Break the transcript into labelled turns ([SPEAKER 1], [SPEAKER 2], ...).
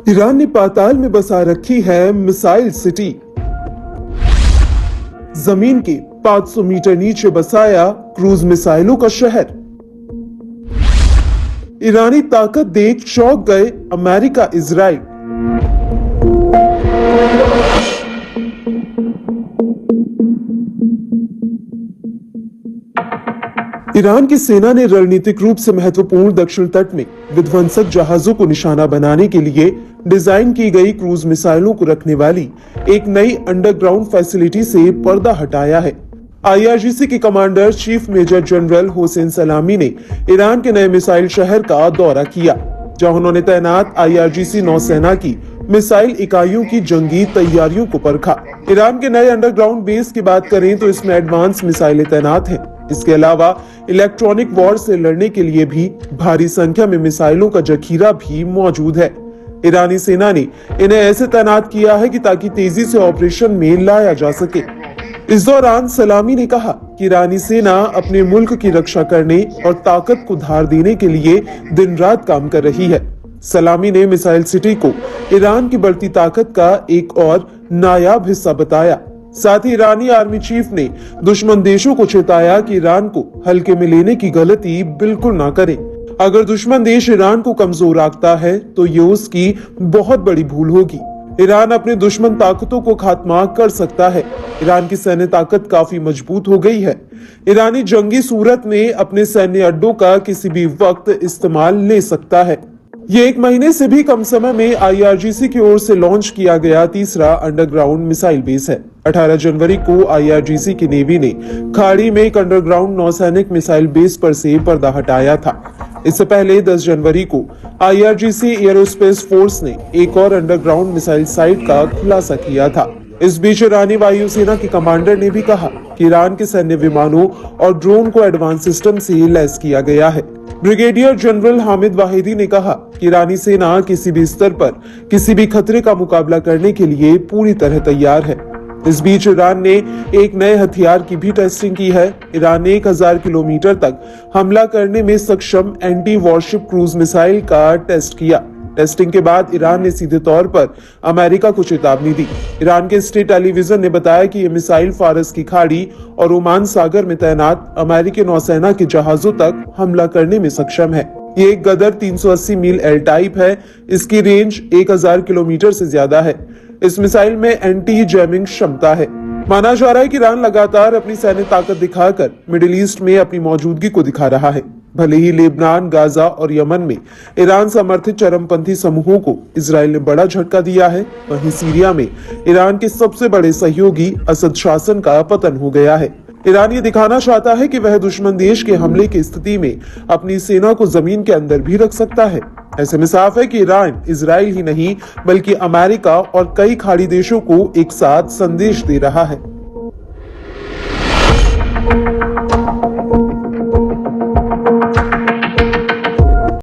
[SPEAKER 1] Iran ने पाताल में बसा रखी है मिसाइल सिटी। जमीन के 500 मीटर नीचे बसाया क्रूज मिसाइलों का शहर। ईरानी ताकत देख चौंक गए अमेरिका इजराइल। ईरान की सेना ने रणनीतिक रूप से महत्वपूर्ण दक्षिण तट में विध्वंसक जहाजों को निशाना बनाने के लिए डिजाइन की गई क्रूज मिसाइलों को रखने वाली एक नई अंडरग्राउंड फैसिलिटी से पर्दा हटाया है। आईआरजीसी के commander chief major general Hossein Salami ने ईरान के नए मिसाइल शहर का दौरा किया, जहां उन्होंने तैनात आईआरजीसी नौसेना की मिसाइल इकाइयों की जंगी तैयारियों को परखा। ईरान के नए अंडरग्राउंड बेस की बात करें तो इसमें एडवांस मिसाइलें तैनात हैं। इसके अलावा इलेक्ट्रॉनिक वॉर से लड़ने के लिए भी भारी संख्या में मिसाइलों का जखीरा भी मौजूद है। ईरानी सेना ने इन्हें ऐसे तैनात किया है कि ताकि तेजी से ऑपरेशन में लाया जा सके। इस दौरान सलामी ने कहा कि ईरानी सेना अपने मुल्क की रक्षा करने और ताकत को धार देने के लिए दिन रात काम कर रही है। सलामी ने मिसाइल सिटी को ईरान की बढ़ती ताकत का एक और नायाब हिस्सा बताया। साथ ही ईरानी आर्मी चीफ ने दुश्मन देशों को चेताया कि ईरान को हल्के में लेने की गलती बिल्कुल ना करें। अगर दुश्मन देश ईरान को कमजोर आंकता है तो ये उसकी बहुत बड़ी भूल होगी। ईरान अपने दुश्मन ताकतों को खात्मा कर सकता है। ईरान की सैन्य ताकत काफी मजबूत हो गई है। ईरानी जंगी सूरत में अपने सैन्य अड्डों का किसी भी वक्त इस्तेमाल ले सकता है। ये 1 महीने से भी कम समय में आईआरजीसी की ओर से लॉन्च किया गया तीसरा अंडरग्राउंड मिसाइल बेस है। 18 जनवरी को आईआरजीसी की नेवी ने खाड़ी में एक अंडरग्राउंड नौसैनिक मिसाइल बेस पर से पर्दा हटाया था। इससे पहले 10 जनवरी को आईआरजीसी एयरोस्पेस फोर्स ने एक और अंडरग्राउंड मिसाइल साइट का खुलासा किया था। इस बीच ईरानी वायुसेना के कमांडर ने भी कहा कि ईरान के सैन्य विमानों और ड्रोन को एडवांस सिस्टम से लैस किया गया है। ब्रिगेडियर जनरल हामिद वाहिदी ने कहा कि ईरानी सेना किसी भी स्तर पर किसी भी खतरे का मुकाबला करने के लिए पूरी तरह तैयार है। इस बीच ईरान ने एक नए हथियार की भी टेस्टिंग की है। ईरान ने 1000 किलोमीटर तक हमला करने में सक्षम एंटी वॉरशिप क्रूज मिसाइल का टेस्ट किया। टेस्टिंग के बाद ईरान ने सीधे तौर पर अमेरिका को चेतावनी दी। ईरान के स्टेट टेलीविजन ने बताया कि यह मिसाइल फारस की खाड़ी और ओमान सागर में तैनात अमेरिकी नौसेना के जहाजों तक हमला करने में सक्षम है। ये एक गदर 380 मील एल टाइप है। इसकी रेंज 1000 किलोमीटर से ज्यादा है। इस मिसाइल में एंटी जैमिंग क्षमता है। माना जा रहा है कि ईरान लगातार अपनी सैन्य ताकत दिखाकर मिडिल ईस्ट में अपनी मौजूदगी को दिखा रहा है। भले ही लेबनान, गाजा और यमन में ईरान समर्थित चरमपंथी समूहों को इजराइल ने बड़ा झटका दिया है, वहीं सीरिया में ईरान के सबसे बड़े सहयोगी असद शासन का पतन हो गया है। ईरान ये दिखाना चाहता है कि वह दुश्मन देश के हमले की स्थिति में अपनी सेना को जमीन के अंदर भी रख सकता है। ऐसे में साफ है कि ईरान इजराइल ही नहीं बल्कि अमेरिका और कई खाड़ी देशों को एक साथ संदेश दे रहा है।